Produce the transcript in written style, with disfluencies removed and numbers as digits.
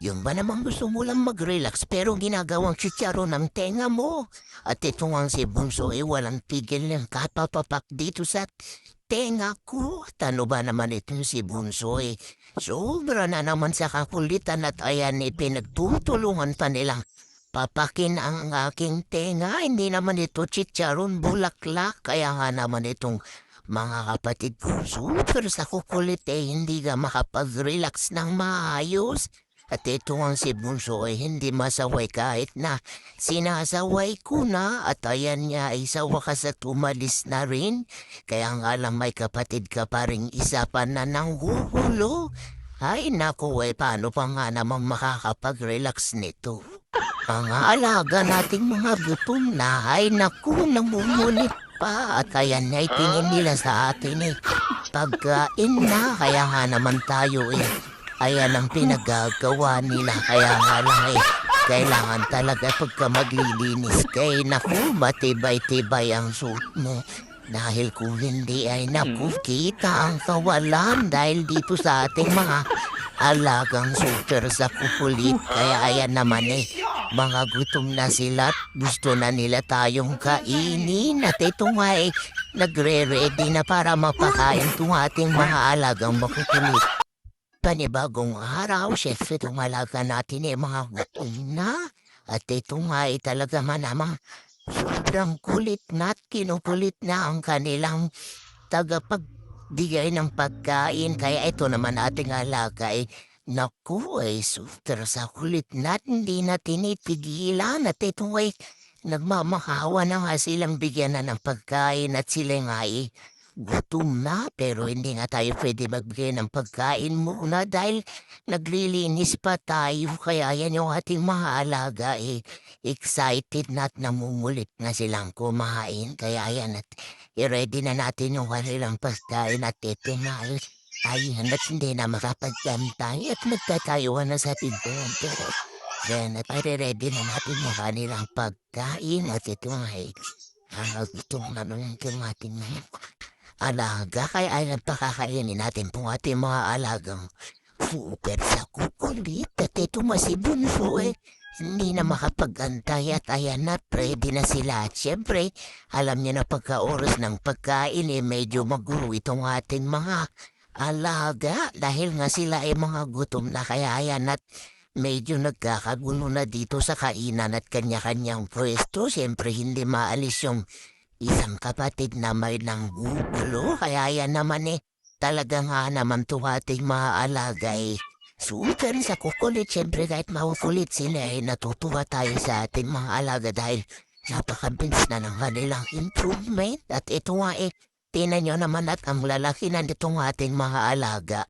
Yung ba namang gusto mo lang mag-relax pero ginagawang chicharo ng tenga mo? At ito nga si Bunso walang tigil ng kapapapak dito sa tenga ko. Tano ba naman itong si Bunso Sobra na naman sa kakulitan at ayan pinagtutulungan pa nilang papakin ang aking tenga. Hindi naman ito chicharon bulaklak. Kaya nga naman itong mga kapatid ko, super sa kukulit hindi ka makapag-relax ng maayos. At ito ang si Bunso hindi masaway kahit na sinasaway ko na at ayan niya ay sa wakas at umalis na rin. Kaya nga lang may kapatid ka pa rin isa pa na nanghuhulo. Ay naku paano pa nga namang makakapag-relax nito? Mga alaga nating mga gutom na ay naku namumunit pa at ayan ay tingin nila sa atin pagkain na kaya nga naman tayo ayan ang pinagagawa nila kaya nga lang kailangan talaga pagka maglilinis kay naku matibay-tibay ang suot mo dahil kung hindi ay naku kita ang kawalan dahil dito sa ating mga alagang super sa kukulit kaya ayan naman mga gutom na sila at gusto na nila tayong kainin at ito nga nagre-ready na para mapakain itong ating mga alagang makukulit. Panibagong araw, syempre itong alaga natin mga gutom na at ito nga talaga manamang sobrang kulit na at kinukulit na ang kanilang tagapagbigay ng pagkain kaya ito naman ating alaga naku super sa kulit na hindi na tinitigilan at ito nagmamakawa na nga silang bigyan na ng pagkain at sila nga gutom na pero hindi nga tayo pwede magbigay ng pagkain muna dahil naglilinis pa tayo kaya yan yung ating mga alaga excited na at namumulit na silang kumain kaya yan at i-ready na natin yung kanilang pagkain at ito nga ay hanggat hindi na makapagkantay at magtatayuan na sa tindahan. Pero then at ready na natin yung kanilang pagkain at ito ay gusto na nung ating mga alaga. Kaya ay nagpakakainin natin pong ating mga alagang super sa kukulit. At ito si Bunso hindi na makapag-antay at ayan na ready na sila. At syempre alam niya na pagka oras ng pagkain medyo magulo itong ating mga alaga dahil nga sila mga gutom na kaya ayan at medyo nagkakagulo na dito sa kainan at kanya-kanyang pwesto. Siyempre hindi maalis yung isang kapatid na may nanggugulo kaya ayan naman talaga nga naman to ating mga alaga super sa kukulit. Siyempre kahit makukulit sila natutuwa tayo sa ating mga alaga dahil napakabilis na ng kanilang improvement at ito nga tinan nyo naman at ang lalaki na nitong ating mga alaga.